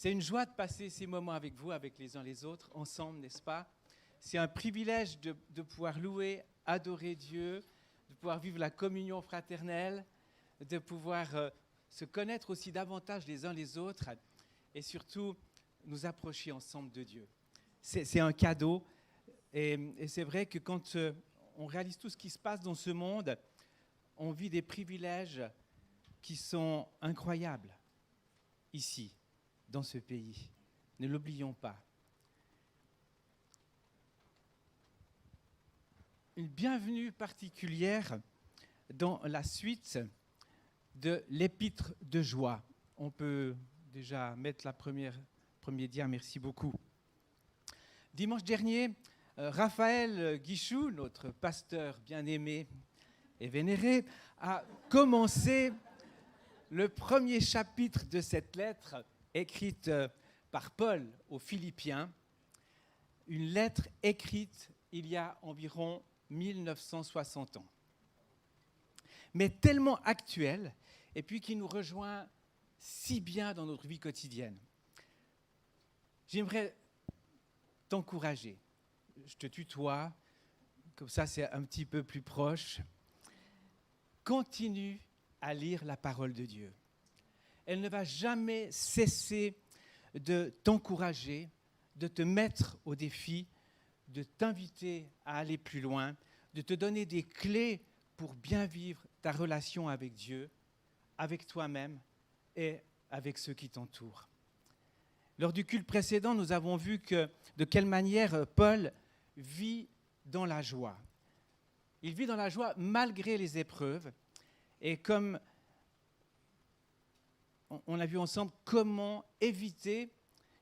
C'est une joie de passer ces moments avec vous, avec les uns les autres, ensemble, n'est-ce pas? C'est un privilège de pouvoir louer, adorer Dieu, de pouvoir vivre la communion fraternelle, de pouvoir se connaître aussi davantage les uns les autres et surtout nous approcher ensemble de Dieu. C'est un cadeau et c'est vrai que quand on réalise tout ce qui se passe dans ce monde, on vit des privilèges qui sont incroyables ici, dans ce pays. Ne l'oublions pas. Une bienvenue particulière dans la suite de l'épître de joie. On peut déjà mettre premier dia, merci beaucoup. Dimanche dernier, Raphaël Guichou, notre pasteur bien-aimé et vénéré, a commencé le premier chapitre de cette lettre écrite par Paul aux Philippiens, une lettre écrite il y a environ 1960 ans, mais tellement actuelle et puis qui nous rejoint si bien dans notre vie quotidienne. J'aimerais t'encourager. Je te tutoie, comme ça c'est un petit peu plus proche. Continue à lire la parole de Dieu. Elle ne va jamais cesser de t'encourager, de te mettre au défi, de t'inviter à aller plus loin, de te donner des clés pour bien vivre ta relation avec Dieu, avec toi-même et avec ceux qui t'entourent. Lors du culte précédent, nous avons vu de quelle manière Paul vit dans la joie. Il vit dans la joie malgré les épreuves. Et comme on a vu ensemble, comment éviter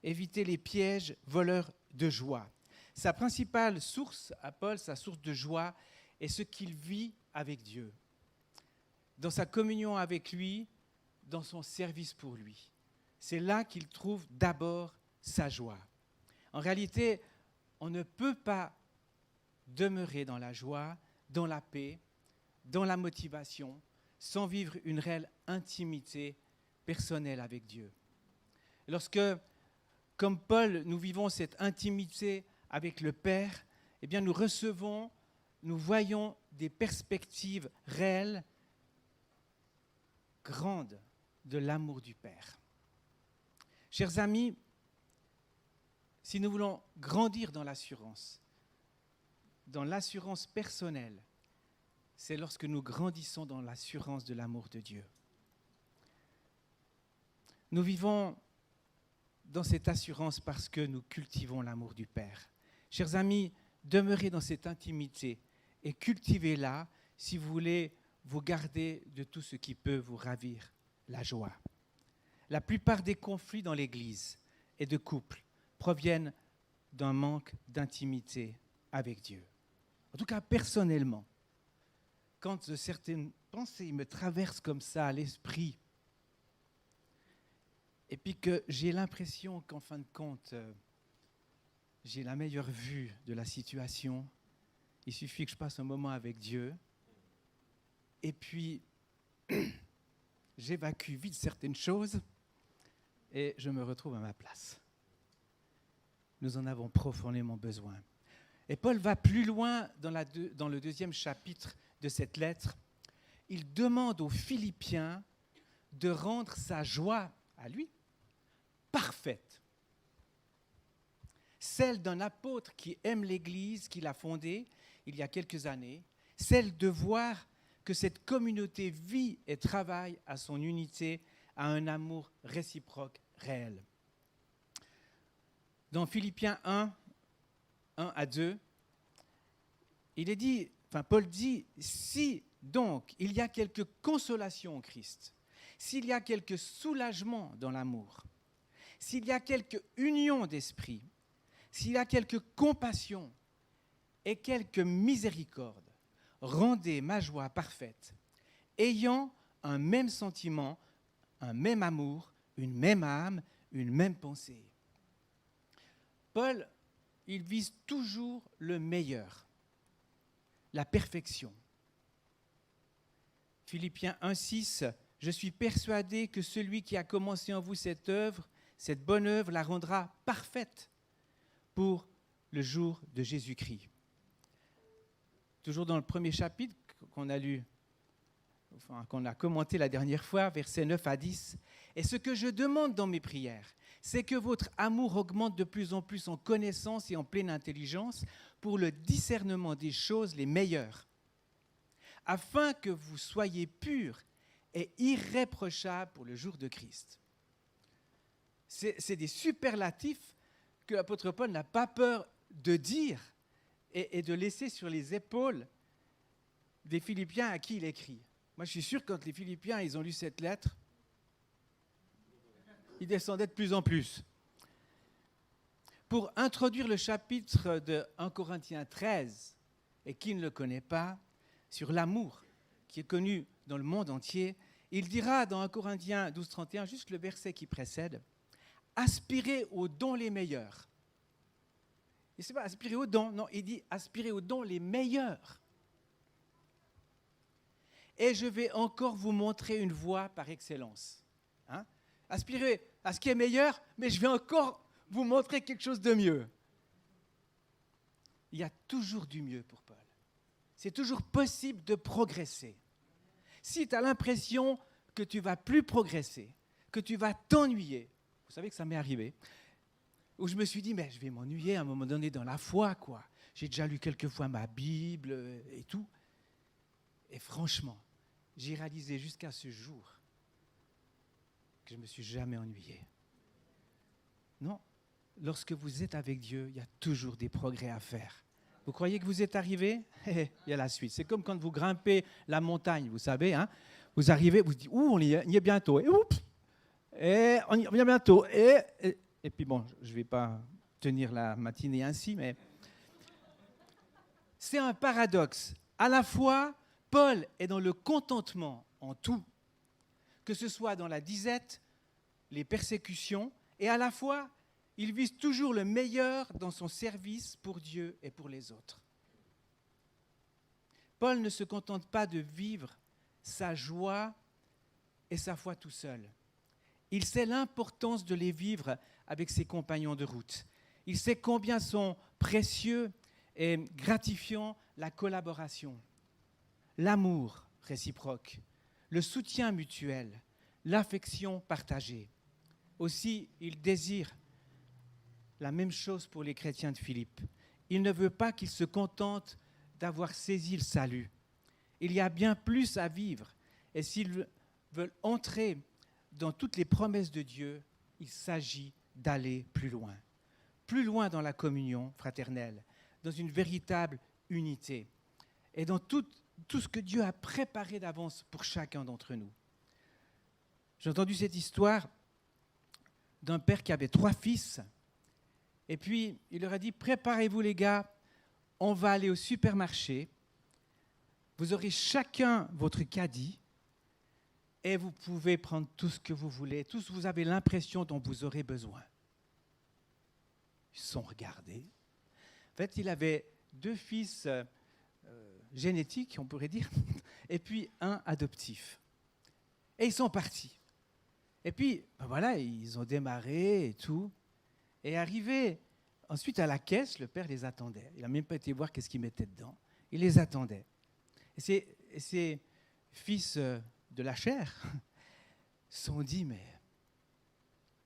les pièges voleurs de joie. Sa principale source à Paul, sa source de joie, est ce qu'il vit avec Dieu. Dans sa communion avec lui, dans son service pour lui. C'est là qu'il trouve d'abord sa joie. En réalité, on ne peut pas demeurer dans la joie, dans la paix, dans la motivation, sans vivre une réelle intimité personnelle avec Dieu. Lorsque, comme Paul, nous vivons cette intimité avec le Père, eh bien nous voyons des perspectives réelles, grandes de l'amour du Père. Chers amis, si nous voulons grandir dans l'assurance personnelle, c'est lorsque nous grandissons dans l'assurance de l'amour de Dieu. Nous vivons dans cette assurance parce que nous cultivons l'amour du Père. Chers amis, demeurez dans cette intimité et cultivez-la si vous voulez vous garder de tout ce qui peut vous ravir la joie. La plupart des conflits dans l'Église et de couple proviennent d'un manque d'intimité avec Dieu. En tout cas, personnellement, quand certaines pensées me traversent comme ça à l'esprit, et puis que j'ai l'impression qu'en fin de compte, j'ai la meilleure vue de la situation, il suffit que je passe un moment avec Dieu, et puis j'évacue vite certaines choses, et je me retrouve à ma place. Nous en avons profondément besoin. Et Paul va plus loin dans le deuxième chapitre de cette lettre. Il demande aux Philippiens de rendre sa joie à lui parfaite. Celle d'un apôtre qui aime l'Église qu'il a fondée il y a quelques années, celle de voir que cette communauté vit et travaille à son unité, à un amour réciproque réel. Dans Philippiens 1 à 2, Paul dit, si donc il y a quelque consolation en Christ, s'il y a quelque soulagement dans l'amour, s'il y a quelque union d'esprit, s'il y a quelque compassion et quelque miséricorde, rendez ma joie parfaite, ayant un même sentiment, un même amour, une même âme, une même pensée. Paul, il vise toujours le meilleur, la perfection. Philippiens 1,6, « Je suis persuadé que celui qui a commencé en vous cette œuvre cette bonne œuvre la rendra parfaite pour le jour de Jésus-Christ. Toujours dans le premier chapitre qu'on a lu, qu'on a commenté la dernière fois, versets 9 à 10. « Et ce que je demande dans mes prières, c'est que votre amour augmente de plus en plus en connaissance et en pleine intelligence pour le discernement des choses les meilleures, afin que vous soyez purs et irréprochables pour le jour de Christ. » C'est des superlatifs que l'apôtre Paul n'a pas peur de dire et de laisser sur les épaules des Philippiens à qui il écrit. Moi, je suis sûr que quand les Philippiens ils ont lu cette lettre, ils descendaient de plus en plus. Pour introduire le chapitre de 1 Corinthiens 13, et qui ne le connaît pas, sur l'amour, qui est connu dans le monde entier, il dira dans 1 Corinthiens 12, 31, juste le verset qui précède, « Aspirez aux dons les meilleurs ». Et c'est pas aspirer aux dons, non, il dit « Aspirez aux dons les meilleurs ». Et je vais encore vous montrer une voie par excellence. Hein? Aspirez à ce qui est meilleur, mais je vais encore vous montrer quelque chose de mieux. Il y a toujours du mieux pour Paul. C'est toujours possible de progresser. Si tu as l'impression que tu ne vas plus progresser, que tu vas t'ennuyer, vous savez que ça m'est arrivé, où je me suis dit, mais je vais m'ennuyer à un moment donné dans la foi, quoi. J'ai déjà lu quelques fois ma Bible et tout. Et franchement, j'ai réalisé jusqu'à ce jour que je ne me suis jamais ennuyé. Non, lorsque vous êtes avec Dieu, il y a toujours des progrès à faire. Vous croyez que vous êtes arrivé? Il y a la suite. C'est comme quand vous grimpez la montagne, vous savez. Hein? Vous arrivez, vous dites, on y est bientôt. Et, on y revient bientôt. Et puis bon, je ne vais pas tenir la matinée ainsi, mais c'est un paradoxe. À la fois, Paul est dans le contentement en tout, que ce soit dans la disette, les persécutions, et à la fois, il vise toujours le meilleur dans son service pour Dieu et pour les autres. Paul ne se contente pas de vivre sa joie et sa foi tout seul. Il sait l'importance de les vivre avec ses compagnons de route. Il sait combien sont précieux et gratifiants la collaboration, l'amour réciproque, le soutien mutuel, l'affection partagée. Aussi, il désire la même chose pour les chrétiens de Philippe. Il ne veut pas qu'ils se contentent d'avoir saisi le salut. Il y a bien plus à vivre. Et s'ils veulent entrer dans toutes les promesses de Dieu, il s'agit d'aller plus loin dans la communion fraternelle, dans une véritable unité et dans tout ce que Dieu a préparé d'avance pour chacun d'entre nous. J'ai entendu cette histoire d'un père qui avait 3 fils. Et puis, il leur a dit, préparez-vous les gars, on va aller au supermarché, vous aurez chacun votre caddie et vous pouvez prendre tout ce que vous voulez, tout ce que vous avez l'impression dont vous aurez besoin. Ils se sont regardés. En fait, il avait 2 fils génétiques, on pourrait dire, et puis un adoptif. Et ils sont partis. Et puis, ben voilà, ils ont démarré et tout. Et arrivé ensuite à la caisse, le père les attendait. Il n'a même pas été voir qu'est-ce qu'ils mettaient dedans. Il les attendait. Et ces fils de la chair se sont dit, mais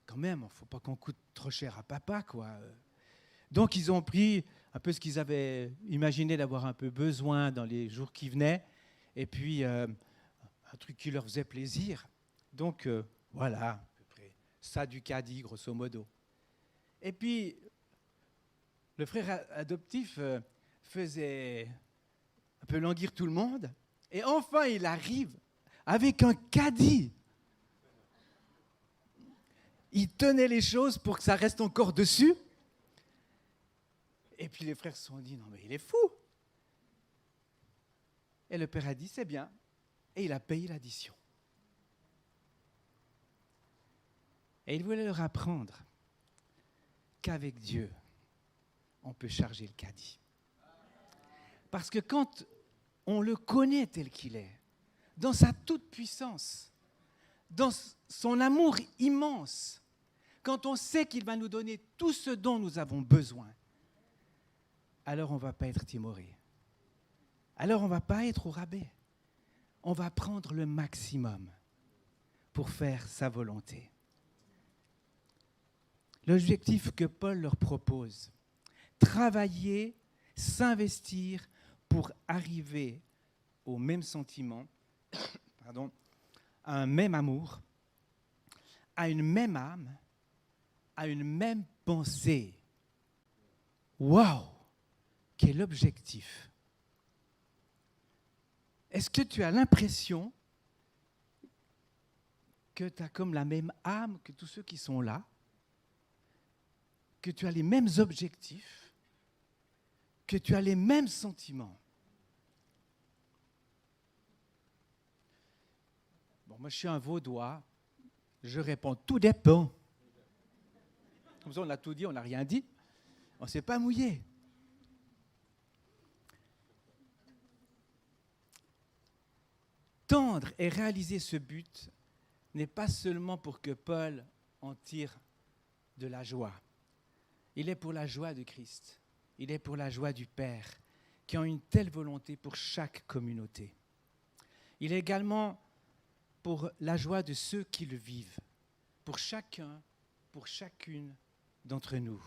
quand même, il ne faut pas qu'on coûte trop cher à papa, quoi. Donc, ils ont pris un peu ce qu'ils avaient imaginé d'avoir un peu besoin dans les jours qui venaient, et puis un truc qui leur faisait plaisir. Donc, voilà, à peu près ça du caddie, grosso modo. Et puis, le frère adoptif faisait un peu languir tout le monde. Et enfin, il arrive avec un caddie. Il tenait les choses pour que ça reste encore dessus. Et puis les frères se sont dit, non mais il est fou. Et le père a dit, c'est bien. Et il a payé l'addition. Et il voulait leur apprendre qu'avec Dieu, on peut charger le caddie. Parce que quand on le connaît tel qu'il est, dans sa toute-puissance, dans son amour immense, quand on sait qu'il va nous donner tout ce dont nous avons besoin, alors on ne va pas être timoré. Alors on ne va pas être au rabais. On va prendre le maximum pour faire sa volonté. L'objectif que Paul leur propose, travailler, s'investir pour arriver au même sentiment, à un même amour, à une même âme, à une même pensée. Waouh! Quel objectif! Est-ce que tu as l'impression que tu as comme la même âme que tous ceux qui sont là, que tu as les mêmes objectifs, que tu as les mêmes sentiments? Bon, moi je suis un Vaudois, je réponds, tout dépend. Comme ça on a tout dit, on n'a rien dit, on ne s'est pas mouillé. Tendre et réaliser ce but n'est pas seulement pour que Paul en tire de la joie. Il est pour la joie de Christ. Il est pour la joie du Père, qui ont une telle volonté pour chaque communauté. Il est également pour la joie de ceux qui le vivent, pour chacun, pour chacune d'entre nous.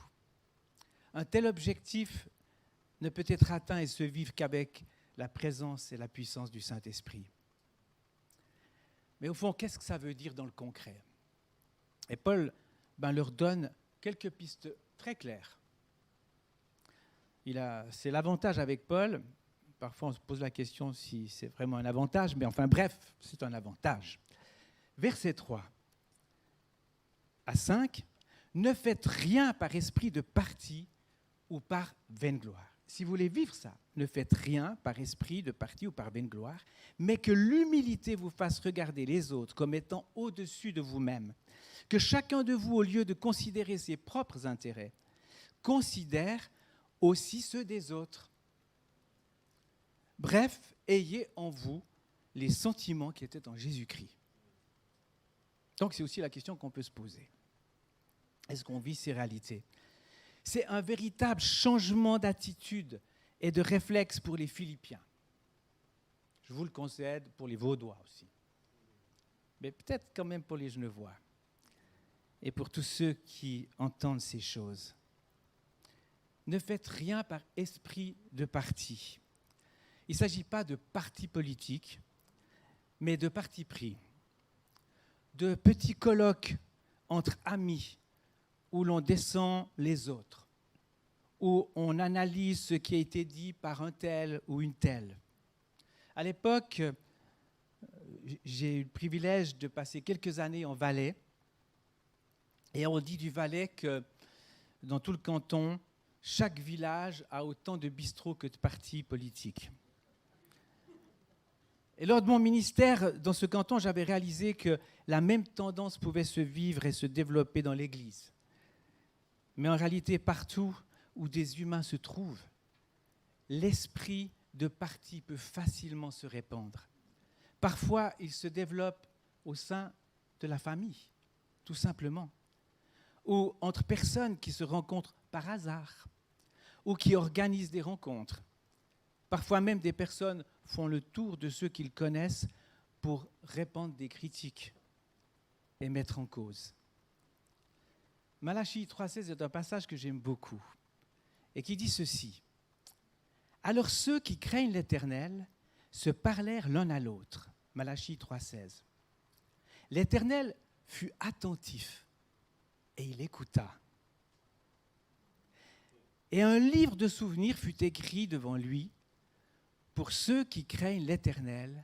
Un tel objectif ne peut être atteint et se vivre qu'avec la présence et la puissance du Saint-Esprit. Mais au fond, qu'est-ce que ça veut dire dans le concret? Et Paul leur donne quelques pistes très claires. C'est l'avantage avec Paul. Parfois, on se pose la question si c'est vraiment un avantage, mais enfin bref, c'est un avantage. Verset 3 à 5, « Ne faites rien par esprit de parti ou par vaine gloire. » Si vous voulez vivre ça, ne faites rien par esprit de parti ou par vaine gloire, mais que l'humilité vous fasse regarder les autres comme étant au-dessus de vous-même. Que chacun de vous, au lieu de considérer ses propres intérêts, considère aussi ceux des autres. Bref, ayez en vous les sentiments qui étaient en Jésus-Christ. Donc c'est aussi la question qu'on peut se poser. Est-ce qu'on vit ces réalités? C'est un véritable changement d'attitude et de réflexe pour les Philippiens. Je vous le concède pour les Vaudois aussi. Mais peut-être quand même pour les Genevois. Et pour tous ceux qui entendent ces choses. Ne faites rien par esprit de parti. Il ne s'agit pas de parti politique, mais de parti pris. De petits colloques entre amis, où l'on descend les autres, où on analyse ce qui a été dit par un tel ou une telle. À l'époque, j'ai eu le privilège de passer quelques années en Valais, et on dit du Valais que dans tout le canton, chaque village a autant de bistrots que de partis politiques. Et lors de mon ministère dans ce canton, j'avais réalisé que la même tendance pouvait se vivre et se développer dans l'Église. Mais en réalité, partout où des humains se trouvent, l'esprit de parti peut facilement se répandre. Parfois, il se développe au sein de la famille, tout simplement, ou entre personnes qui se rencontrent par hasard, ou qui organisent des rencontres. Parfois même, des personnes font le tour de ceux qu'ils connaissent pour répandre des critiques et mettre en cause. Malachie 3,16 est un passage que j'aime beaucoup et qui dit ceci. « Alors ceux qui craignent l'Éternel se parlèrent l'un à l'autre. » Malachie 3,16. « L'Éternel fut attentif et il écouta. Et un livre de souvenirs fut écrit devant lui pour ceux qui craignent l'Éternel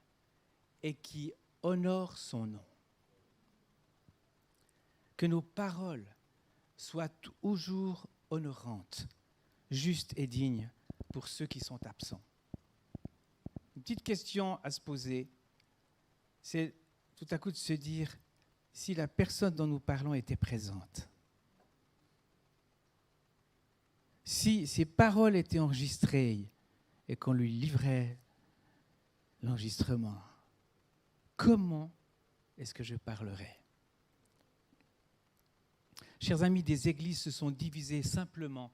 et qui honorent son nom. » Que nos paroles soient toujours honorantes, justes et dignes pour ceux qui sont absents. Une petite question à se poser, c'est tout à coup de se dire si la personne dont nous parlons était présente. Si ces paroles étaient enregistrées et qu'on lui livrait l'enregistrement, comment est-ce que je parlerais ? chers amis, des églises se sont divisées simplement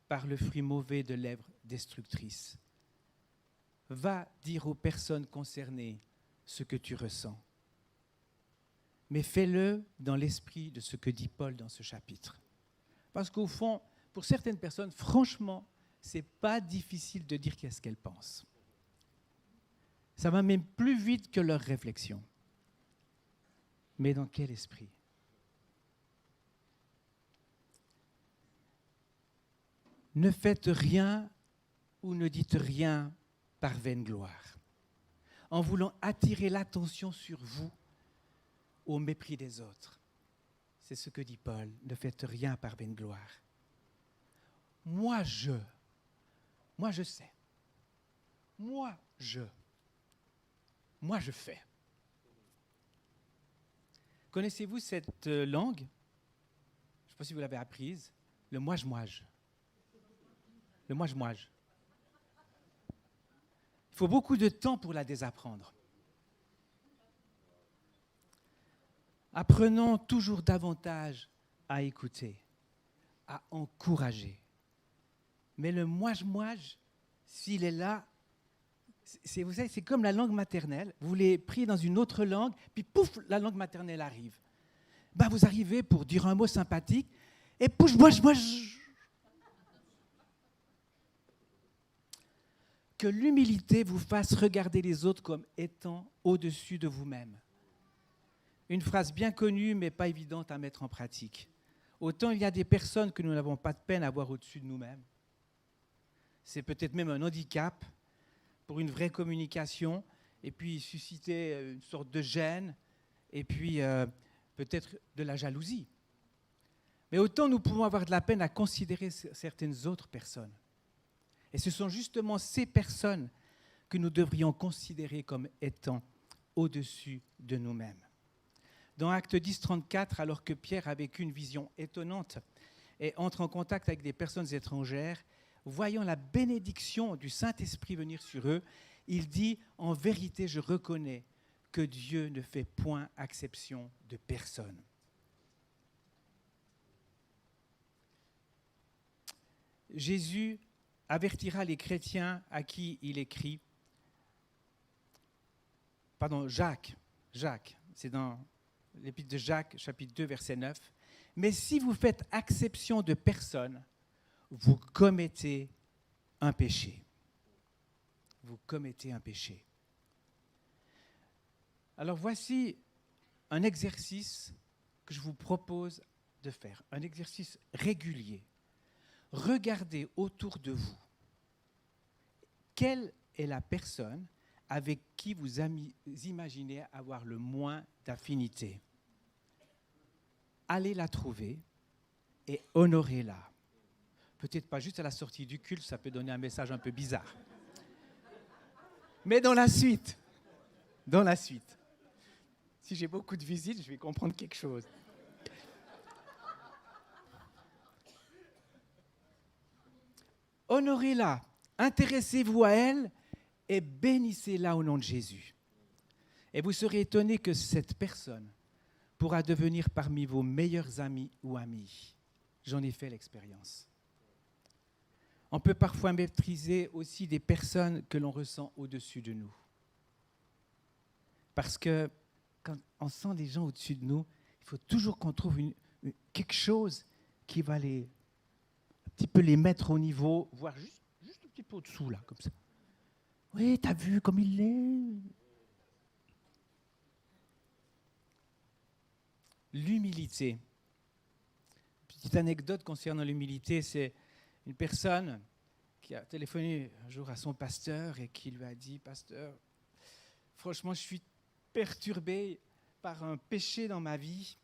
par le fruit mauvais de lèvres destructrices. Va dire aux personnes concernées ce que tu ressens. Mais fais-le dans l'esprit de ce que dit Paul dans ce chapitre. Parce qu'au fond, pour certaines personnes, franchement, ce n'est pas difficile de dire qu'est-ce qu'elles pensent. Ça va même plus vite que leurs réflexions. Mais dans quel esprit ? Ne faites rien ou ne dites rien par vaine gloire, en voulant attirer l'attention sur vous au mépris des autres. C'est ce que dit Paul, ne faites rien par vaine gloire. Moi je sais, moi je fais. Connaissez-vous cette langue ? Je ne sais pas si vous l'avez apprise, le moi-je. Le moi-je. Il faut beaucoup de temps pour la désapprendre. Apprenons toujours davantage à écouter, à encourager. Mais le moi-je, s'il est là, vous savez, c'est comme la langue maternelle. Vous l'avez pris dans une autre langue, puis pouf, la langue maternelle arrive. Vous arrivez pour dire un mot sympathique, et pouf, moi. Que l'humilité vous fasse regarder les autres comme étant au-dessus de vous-même. Une phrase bien connue, mais pas évidente à mettre en pratique. Autant il y a des personnes que nous n'avons pas de peine à voir au-dessus de nous-mêmes. C'est peut-être même un handicap pour une vraie communication, et puis susciter une sorte de gêne, et puis peut-être de la jalousie. Mais autant nous pouvons avoir de la peine à considérer certaines autres personnes. Et ce sont justement ces personnes que nous devrions considérer comme étant au-dessus de nous-mêmes. Dans Actes 10, 34, alors que Pierre a vécu une vision étonnante et entre en contact avec des personnes étrangères, voyant la bénédiction du Saint-Esprit venir sur eux, il dit « En vérité, je reconnais que Dieu ne fait point exception de personne. » Jésus avertira les chrétiens à qui il écrit, Jacques, c'est dans l'épître de Jacques, chapitre 2, verset 9. « Mais si vous faites exception de personne, vous commettez un péché. » Vous commettez un péché. Alors voici un exercice que je vous propose de faire, un exercice régulier. Regardez autour de vous. Quelle est la personne avec qui vous imaginez avoir le moins d'affinité ? Allez la trouver et honorez-la. Peut-être pas juste à la sortie du culte, ça peut donner un message un peu bizarre. Mais dans la suite. Si j'ai beaucoup de visites, je vais comprendre quelque chose. Honorez-la, intéressez-vous à elle et bénissez-la au nom de Jésus. Et vous serez étonné que cette personne pourra devenir parmi vos meilleurs amis ou amies. J'en ai fait l'expérience. On peut parfois maîtriser aussi des personnes que l'on ressent au-dessus de nous. Parce que quand on sent des gens au-dessus de nous, il faut toujours qu'on trouve quelque chose qui va un petit peu les mettre au niveau, voire juste un petit peu au-dessous, là, comme ça. Oui, t'as vu comme il est. L'humilité. Petite anecdote concernant l'humilité, c'est une personne qui a téléphoné un jour à son pasteur et qui lui a dit « Pasteur, franchement, je suis perturbé par un péché dans ma vie. »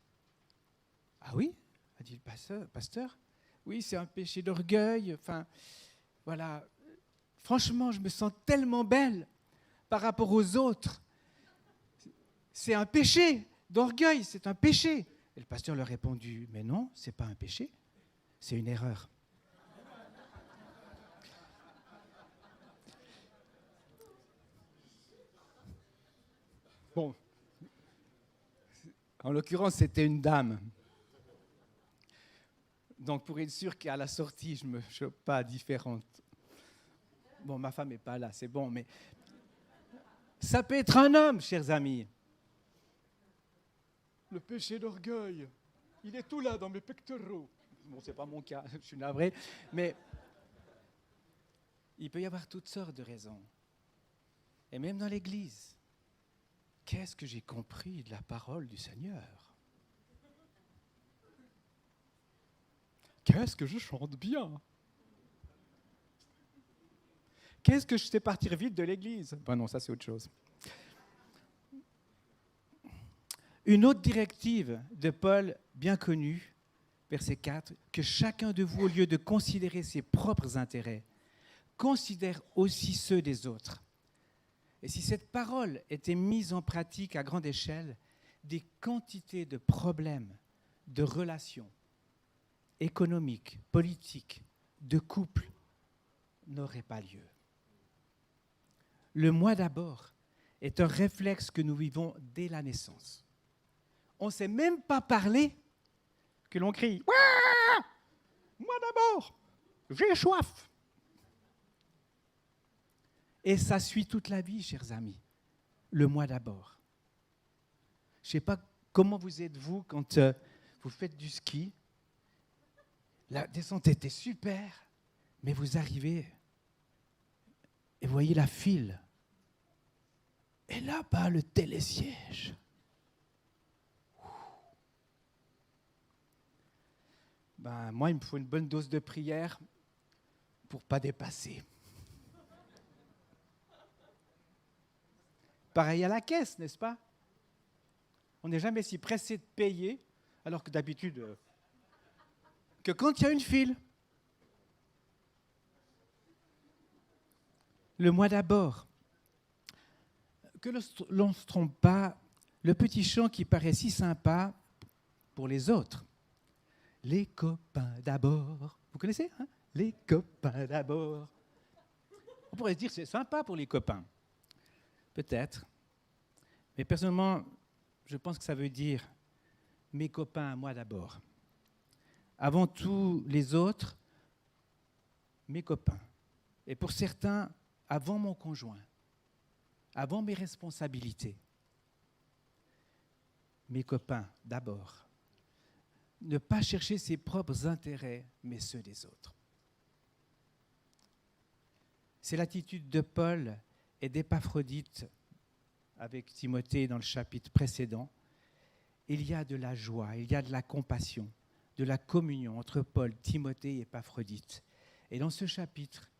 « Ah oui ?» a dit le pasteur. « Oui, c'est un péché d'orgueil. Enfin, voilà. Franchement, je me sens tellement belle par rapport aux autres. C'est un péché d'orgueil, c'est un péché. » Et le pasteur leur a répondu « Mais non, ce n'est pas un péché, c'est une erreur. » Bon, en l'occurrence, c'était une dame. Donc, pour être sûr qu'à la sortie, je ne me chope pas différente. Bon, ma femme n'est pas là, c'est bon, mais ça peut être un homme, chers amis. Le péché d'orgueil, il est tout là dans mes pectoraux. Bon, ce n'est pas mon cas, je suis navré, mais il peut y avoir toutes sortes de raisons. Et même dans l'Église, qu'est-ce que j'ai compris de la parole du Seigneur? Qu'est-ce que je chante bien? Qu'est-ce que je sais partir vite de l'Église? Ben non, ça c'est autre chose. Une autre directive de Paul, bien connue, verset 4, que chacun de vous, au lieu de considérer ses propres intérêts, considère aussi ceux des autres. Et si cette parole était mise en pratique à grande échelle, des quantités de problèmes, de relations économiques, politiques, de couple n'auraient pas lieu. Le moi d'abord est un réflexe que nous vivons dès la naissance. On ne sait même pas parler que l'on crie « Ouah ! Moi d'abord, j'ai soif !» Et ça suit toute la vie, chers amis, le moi d'abord. Je ne sais pas comment vous êtes, vous, quand vous faites du ski. La descente était super, mais vous arrivez et vous voyez la file. Et là-bas, le télésiège. Ben, moi, il me faut une bonne dose de prière pour ne pas dépasser. Pareil à la caisse, n'est-ce pas? On n'est jamais si pressé de payer, alors que d'habitude, que quand il y a une file. Le moi d'abord. Que l'on ne se trompe pas, le petit chant qui paraît si sympa pour les autres. Les copains d'abord. Vous connaissez, hein? Les copains d'abord. On pourrait se dire que c'est sympa pour les copains. Peut-être. Mais personnellement, je pense que ça veut dire mes copains, moi d'abord. Avant tous les autres, mes copains. Et pour certains, avant mon conjoint. Avant mes responsabilités. Mes copains d'abord. Ne pas chercher ses propres intérêts, mais ceux des autres. C'est l'attitude de Paul et d'Épaphrodite avec Timothée dans le chapitre précédent. Il y a de la joie, il y a de la compassion, de la communion entre Paul, Timothée et Épaphrodite. Et dans ce chapitre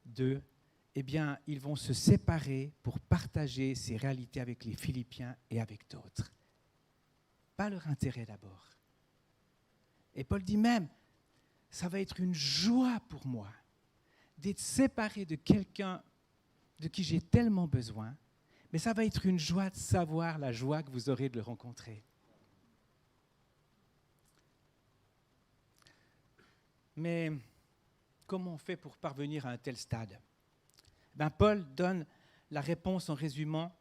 2, eh bien, ils vont se séparer pour partager ces réalités avec les Philippiens et avec d'autres. Pas leur intérêt d'abord. Et Paul dit même, ça va être une joie pour moi d'être séparé de quelqu'un de qui j'ai tellement besoin, mais ça va être une joie de savoir la joie que vous aurez de le rencontrer. Mais comment on fait pour parvenir à un tel stade? Paul donne la réponse en résumant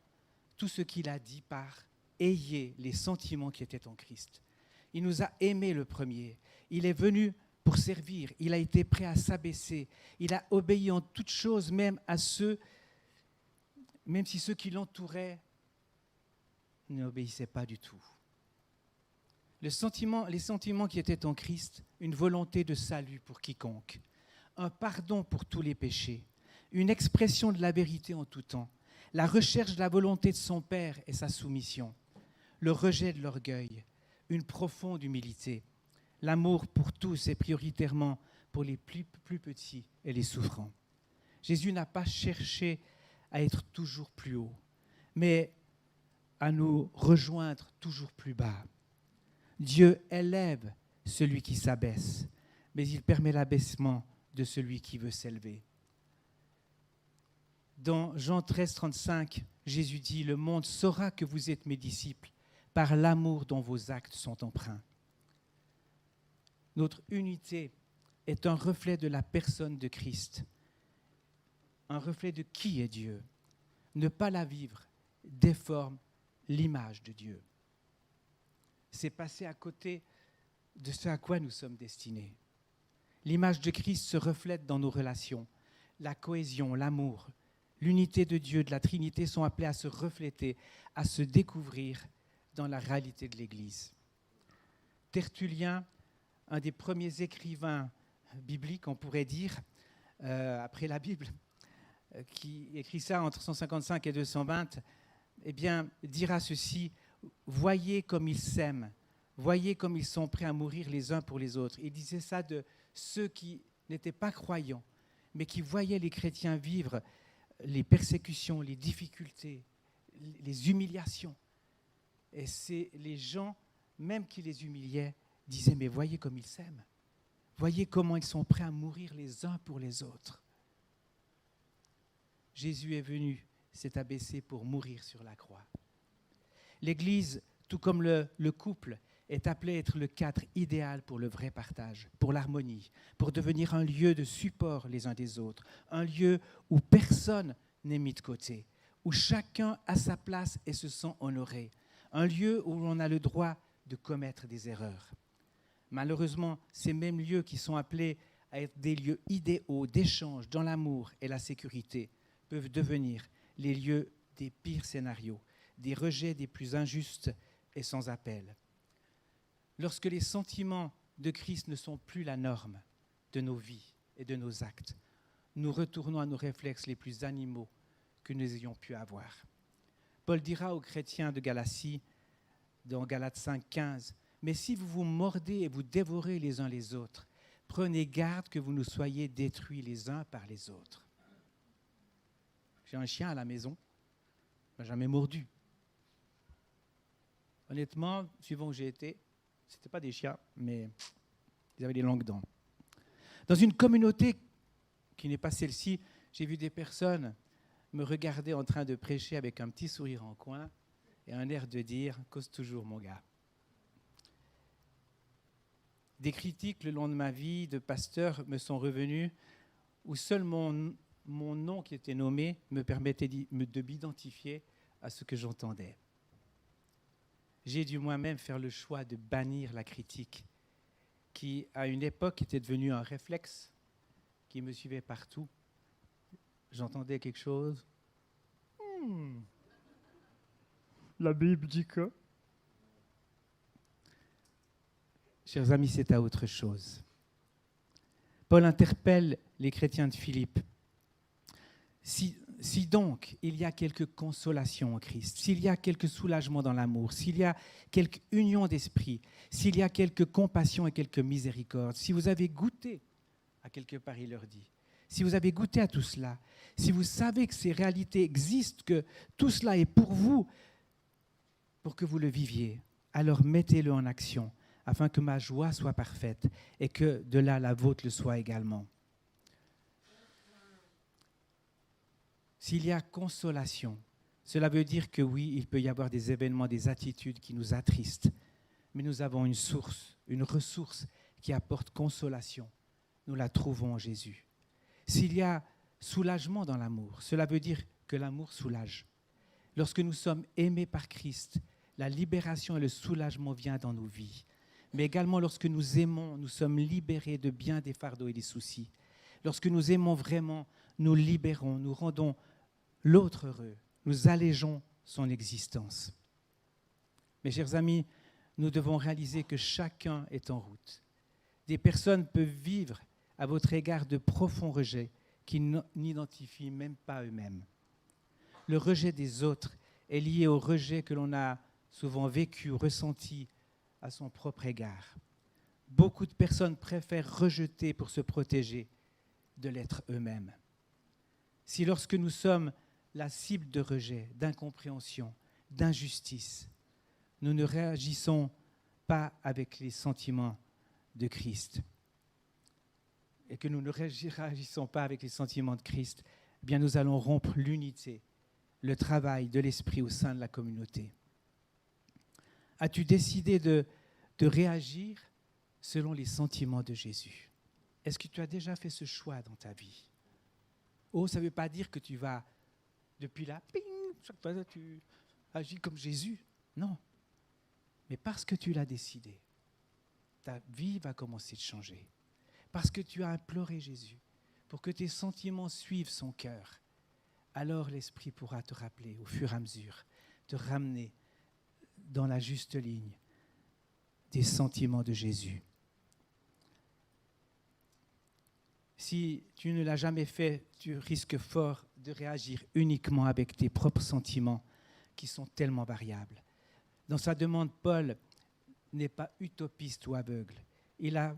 tout ce qu'il a dit par « ayez les sentiments qui étaient en Christ ». Il nous a aimés le premier. Il est venu pour servir. Il a été prêt à s'abaisser. Il a obéi en toutes choses, même si ceux qui l'entouraient n'obéissaient pas du tout. Les sentiments qui étaient en Christ, une volonté de salut pour quiconque, un pardon pour tous les péchés, une expression de la vérité en tout temps, la recherche de la volonté de son Père et sa soumission, le rejet de l'orgueil, une profonde humilité, l'amour pour tous et prioritairement pour les plus petits et les souffrants. Jésus n'a pas cherché à être toujours plus haut, mais à nous rejoindre toujours plus bas. Dieu élève celui qui s'abaisse, mais il permet l'abaissement de celui qui veut s'élever. Dans Jean 13, 35, Jésus dit « Le monde saura que vous êtes mes disciples par l'amour dont vos actes sont empreints. » Notre unité est un reflet de la personne de Christ, un reflet de qui est Dieu. Ne pas la vivre déforme l'image de Dieu. C'est passer à côté de ce à quoi nous sommes destinés. L'image de Christ se reflète dans nos relations. La cohésion, l'amour, l'unité de Dieu, de la Trinité sont appelés à se refléter, à se découvrir dans la réalité de l'Église. Tertullien, un des premiers écrivains bibliques, on pourrait dire, après la Bible, qui écrit ça entre 155 et 220, eh bien, dira ceci: « Voyez comme ils s'aiment, voyez comme ils sont prêts à mourir les uns pour les autres. » Il disait ça de ceux qui n'étaient pas croyants, mais qui voyaient les chrétiens vivre les persécutions, les difficultés, les humiliations. Et c'est les gens, même qui les humiliaient, disaient: mais voyez comme ils s'aiment, voyez comment ils sont prêts à mourir les uns pour les autres. Jésus est venu, s'est abaissé pour mourir sur la croix. L'Église, tout comme le couple, est appelée à être le cadre idéal pour le vrai partage, pour l'harmonie, pour devenir un lieu de support les uns des autres, un lieu où personne n'est mis de côté, où chacun a sa place et se sent honoré, un lieu où l'on a le droit de commettre des erreurs. Malheureusement, ces mêmes lieux qui sont appelés à être des lieux idéaux d'échange dans l'amour et la sécurité peuvent devenir les lieux des pires scénarios, des rejets des plus injustes et sans appel. Lorsque les sentiments de Christ ne sont plus la norme de nos vies et de nos actes, nous retournons à nos réflexes les plus animaux que nous ayons pu avoir. Paul dira aux chrétiens de Galatie, dans Galates 5,15, « Mais si vous vous mordez et vous dévorez les uns les autres, prenez garde que vous ne soyez détruits les uns par les autres. » J'ai un chien à la maison, il ne m'a jamais mordu. Honnêtement, suivant où j'ai été, ce n'étaient pas des chiens, mais ils avaient des longues dents. Dans une communauté qui n'est pas celle-ci, j'ai vu des personnes me regarder en train de prêcher avec un petit sourire en coin et un air de dire « cause toujours, mon gars ». Des critiques le long de ma vie de pasteur me sont revenues où seul mon nom qui était nommé me permettait de m'identifier à ce que j'entendais. J'ai dû moi-même faire le choix de bannir la critique qui, à une époque, était devenue un réflexe qui me suivait partout. J'entendais quelque chose. La Bible dit que... Chers amis, c'est à autre chose. Paul interpelle les chrétiens de Philippe. Si donc il y a quelque consolation en Christ, s'il y a quelque soulagement dans l'amour, s'il y a quelque union d'esprit, s'il y a quelque compassion et quelque miséricorde, si vous avez goûté, à quelque part il leur dit, si vous avez goûté à tout cela, si vous savez que ces réalités existent, que tout cela est pour vous, pour que vous le viviez, alors mettez-le en action, afin que ma joie soit parfaite et que de là la vôtre le soit également. S'il y a consolation, cela veut dire que oui, il peut y avoir des événements, des attitudes qui nous attristent, mais nous avons une source, une ressource qui apporte consolation. Nous la trouvons en Jésus. S'il y a soulagement dans l'amour, cela veut dire que l'amour soulage. Lorsque nous sommes aimés par Christ, la libération et le soulagement viennent dans nos vies. Mais également lorsque nous aimons, nous sommes libérés de bien des fardeaux et des soucis. Lorsque nous aimons vraiment, nous libérons, nous rendons l'autre heureux, nous allégeons son existence. Mes chers amis, nous devons réaliser que chacun est en route. Des personnes peuvent vivre à votre égard de profonds rejets qui n'identifient même pas eux-mêmes. Le rejet des autres est lié au rejet que l'on a souvent vécu, ressenti à son propre égard. Beaucoup de personnes préfèrent rejeter pour se protéger de l'être eux-mêmes. Si lorsque nous sommes la cible de rejet, d'incompréhension, d'injustice, nous ne réagissons pas avec les sentiments de Christ et que nous ne réagissons pas avec les sentiments de Christ, eh bien nous allons rompre l'unité, le travail de l'esprit au sein de la communauté. As-tu décidé de réagir selon les sentiments de Jésus? Est-ce que tu as déjà fait ce choix dans ta vie? Oh, ça ne veut pas dire que tu vas, depuis là, ping, chaque fois tu agis comme Jésus. Non. Mais parce que tu l'as décidé, ta vie va commencer de changer. parce que tu as imploré Jésus, pour que tes sentiments suivent son cœur, alors l'Esprit pourra te rappeler au fur et à mesure, te ramener dans la juste ligne des sentiments de Jésus. Si tu ne l'as jamais fait, tu risques fort de réagir uniquement avec tes propres sentiments qui sont tellement variables. Dans sa demande, Paul n'est pas utopiste ou aveugle. Il a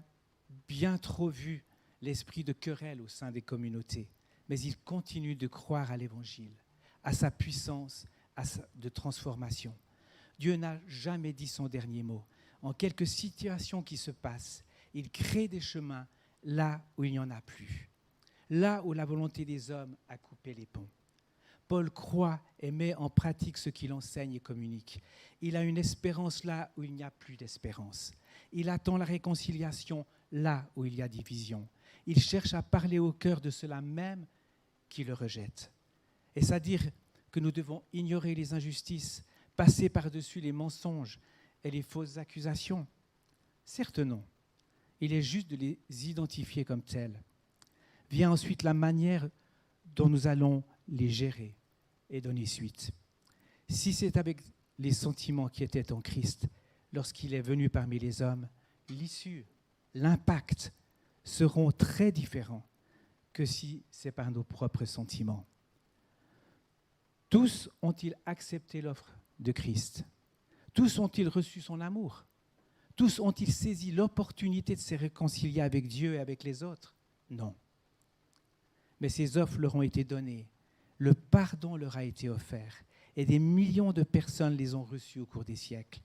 bien trop vu l'esprit de querelle au sein des communautés, mais il continue de croire à l'Évangile, à sa puissance de transformation. Dieu n'a jamais dit son dernier mot. En quelques situations qui se passent, il crée des chemins là où il n'y en a plus, là où la volonté des hommes a coupé les ponts. Paul croit et met en pratique ce qu'il enseigne et communique. Il a une espérance là où il n'y a plus d'espérance. Il attend la réconciliation là où il y a division. Il cherche à parler au cœur de ceux-là même qui le rejettent. Est-ce à dire que nous devons ignorer les injustices, passer par-dessus les mensonges et les fausses accusations? Certes non. Il est juste de les identifier comme tels. Vient ensuite la manière dont nous allons les gérer et donner suite. Si c'est avec les sentiments qui étaient en Christ lorsqu'il est venu parmi les hommes, l'issue, l'impact seront très différents que si c'est par nos propres sentiments. Tous ont-ils accepté l'offre de Christ? Tous ont-ils reçu son amour? Tous ont-ils saisi l'opportunité de se réconcilier avec Dieu et avec les autres? Non. Mais ces offres leur ont été données. Le pardon leur a été offert. Et des millions de personnes les ont reçues au cours des siècles.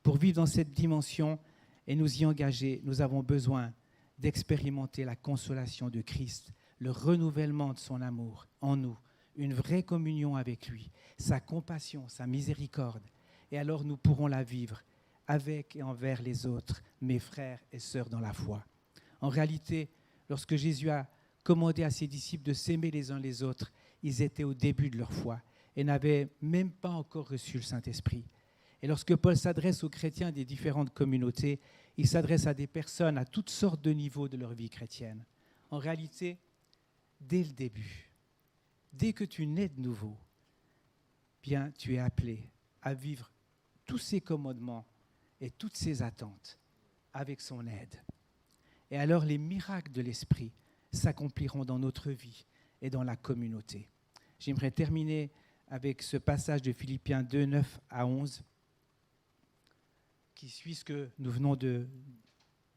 Pour vivre dans cette dimension et nous y engager, nous avons besoin d'expérimenter la consolation de Christ, le renouvellement de son amour en nous, une vraie communion avec lui, sa compassion, sa miséricorde. Et alors nous pourrons la vivre avec et envers les autres, mes frères et sœurs dans la foi. En réalité, lorsque Jésus a commandé à ses disciples de s'aimer les uns les autres, ils étaient au début de leur foi et n'avaient même pas encore reçu le Saint-Esprit. Et lorsque Paul s'adresse aux chrétiens des différentes communautés, il s'adresse à des personnes à toutes sortes de niveaux de leur vie chrétienne. En réalité, dès le début, dès que tu nais de nouveau, bien, tu es appelé à vivre tous ces commandements et toutes ces attentes avec son aide. Et alors les miracles de l'Esprit s'accompliront dans notre vie et dans la communauté. J'aimerais terminer avec ce passage de Philippiens 2, 9 à 11, qui suit ce que nous venons de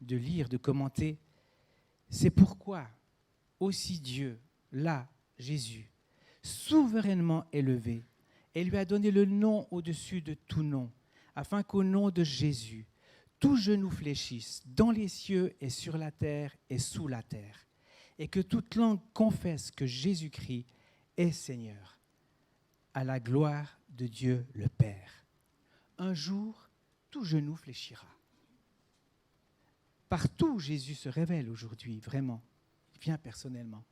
lire, de commenter. C'est pourquoi aussi Dieu, là, Jésus, souverainement élevé, et lui a donné le nom au-dessus de tout nom, afin qu'au nom de Jésus, tout genou fléchisse dans les cieux et sur la terre et sous la terre, et que toute langue confesse que Jésus-Christ est Seigneur, à la gloire de Dieu le Père. Un jour, tout genou fléchira. Partout où Jésus se révèle aujourd'hui, vraiment, il vient personnellement,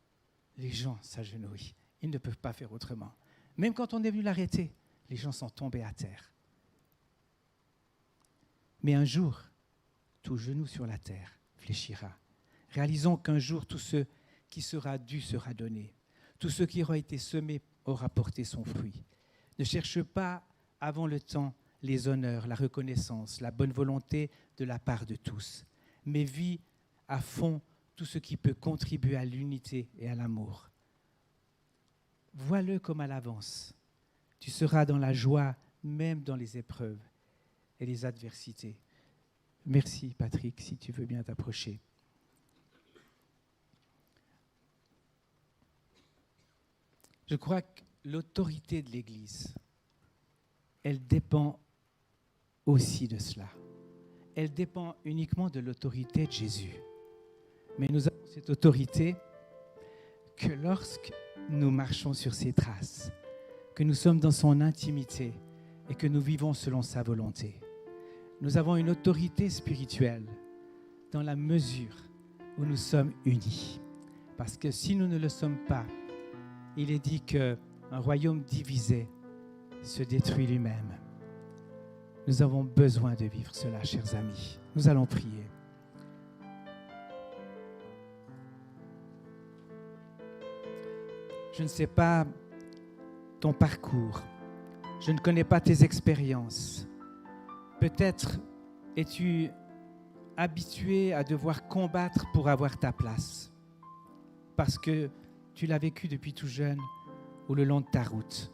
les gens s'agenouillent. Ils ne peuvent pas faire autrement. Même quand on est venu l'arrêter, les gens sont tombés à terre. Mais un jour, tout genou sur la terre fléchira. Réalisons qu'un jour, tout ce qui sera dû sera donné. Tout ce qui aura été semé aura porté son fruit. Ne cherche pas avant le temps les honneurs, la reconnaissance, la bonne volonté de la part de tous, mais vis à fond tout ce qui peut contribuer à l'unité et à l'amour. Vois-le comme à l'avance. Tu seras dans la joie, même dans les épreuves et les adversités. Merci Patrick, si tu veux bien t'approcher. Je crois que l'autorité de l'Église, elle dépend aussi de cela. Elle dépend uniquement de l'autorité de Jésus. Mais nous avons cette autorité que lorsque nous marchons sur ses traces, que nous sommes dans son intimité et que nous vivons selon sa volonté. Nous avons une autorité spirituelle dans la mesure où nous sommes unis. Parce que si nous ne le sommes pas, il est dit qu'un royaume divisé se détruit lui-même. Nous avons besoin de vivre cela, chers amis. Nous allons prier. Je ne sais pas ton parcours. Je ne connais pas tes expériences. Peut-être es-tu habitué à devoir combattre pour avoir ta place, parce que tu l'as vécu depuis tout jeune ou le long de ta route.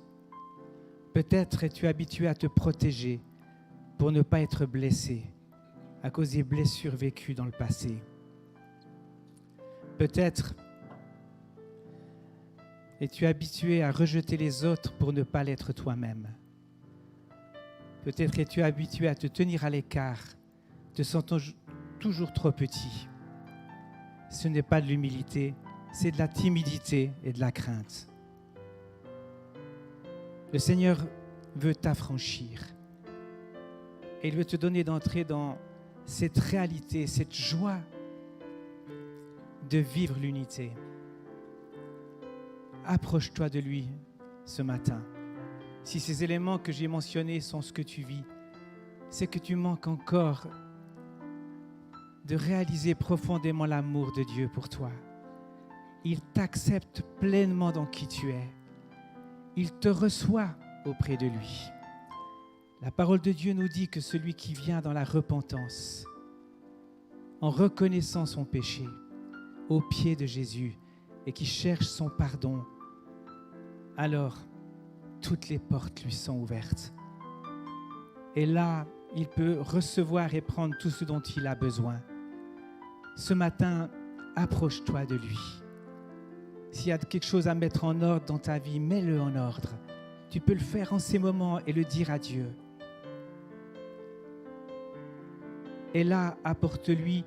Peut-être es-tu habitué à te protéger pour ne pas être blessé à cause des blessures vécues dans le passé. Peut-être es-tu habitué à rejeter les autres pour ne pas l'être toi-même. Peut-être es-tu habitué à te tenir à l'écart, te sentant toujours trop petit. Ce n'est pas de l'humilité, c'est de la timidité et de la crainte. Le Seigneur veut t'affranchir et il veut te donner d'entrer dans cette réalité, cette joie de vivre l'unité. Approche-toi de lui ce matin. Si ces éléments que j'ai mentionnés sont ce que tu vis, c'est que tu manques encore de réaliser profondément l'amour de Dieu pour toi. Il t'accepte pleinement dans qui tu es. Il te reçoit auprès de lui. La parole de Dieu nous dit que celui qui vient dans la repentance, en reconnaissant son péché aux pieds de Jésus et qui cherche son pardon, alors toutes les portes lui sont ouvertes. Et là, il peut recevoir et prendre tout ce dont il a besoin. Ce matin, approche-toi de lui. S'il y a quelque chose à mettre en ordre dans ta vie, mets-le en ordre. Tu peux le faire en ces moments et le dire à Dieu. Et là, apporte-lui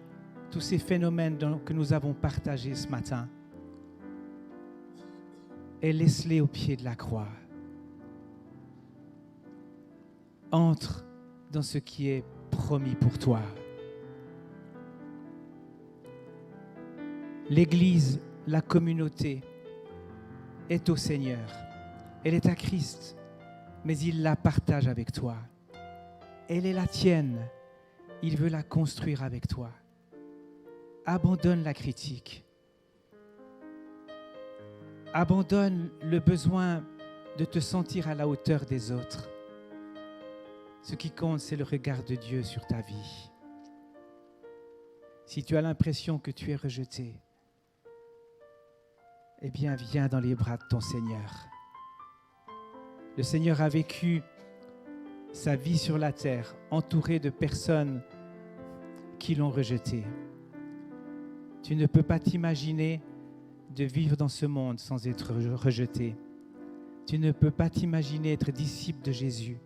tous ces phénomènes que nous avons partagés ce matin. Et laisse-les au pied de la croix. Entre dans ce qui est promis pour toi. L'Église, la communauté est au Seigneur. Elle est à Christ, mais il la partage avec toi. Elle est la tienne. Il veut la construire avec toi. Abandonne la critique. Abandonne le besoin de te sentir à la hauteur des autres. Ce qui compte, c'est le regard de Dieu sur ta vie. Si tu as l'impression que tu es rejeté, eh bien, viens dans les bras de ton Seigneur. Le Seigneur a vécu sa vie sur la terre, entouré de personnes qui l'ont rejeté. Tu ne peux pas t'imaginer de vivre dans ce monde sans être rejeté. Tu ne peux pas t'imaginer être disciple de Jésus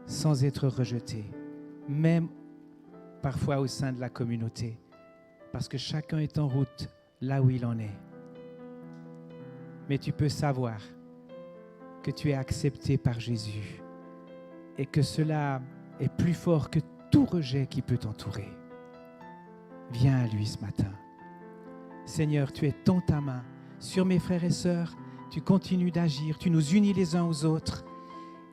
sans être rejeté, même parfois au sein de la communauté, parce que chacun est en route là où il en est. Mais tu peux savoir que tu es accepté par Jésus et que cela est plus fort que tout rejet qui peut t'entourer. Viens à lui ce matin. Seigneur, tu étends ta main sur mes frères et sœurs, tu continues d'agir, tu nous unis les uns aux autres,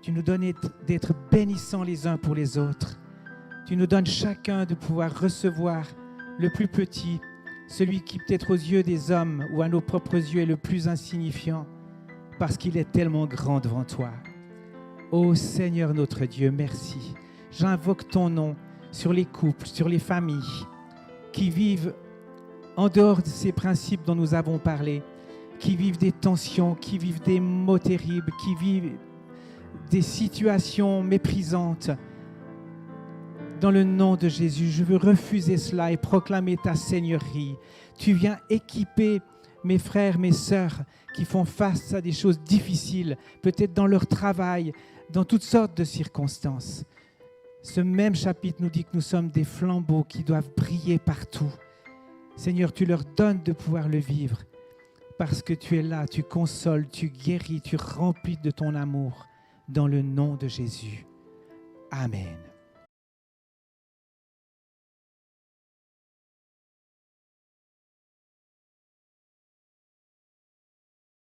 tu nous donnes d'être bénissants les uns pour les autres, tu nous donnes chacun de pouvoir recevoir le plus petit, celui qui peut-être aux yeux des hommes ou à nos propres yeux est le plus insignifiant, parce qu'il est tellement grand devant toi. Ô Seigneur notre Dieu, merci. J'invoque ton nom sur les couples, sur les familles qui vivent en dehors de ces principes dont nous avons parlé, qui vivent des tensions, qui vivent des maux terribles, qui vivent des situations méprisantes. Dans le nom de Jésus, je veux refuser cela et proclamer ta seigneurie. Tu viens équiper mes frères, mes sœurs qui font face à des choses difficiles, peut-être dans leur travail, dans toutes sortes de circonstances. Ce même chapitre nous dit que nous sommes des flambeaux qui doivent briller partout. Seigneur, tu leur donnes de pouvoir le vivre parce que tu es là, tu consoles, tu guéris, tu remplis de ton amour dans le nom de Jésus. Amen.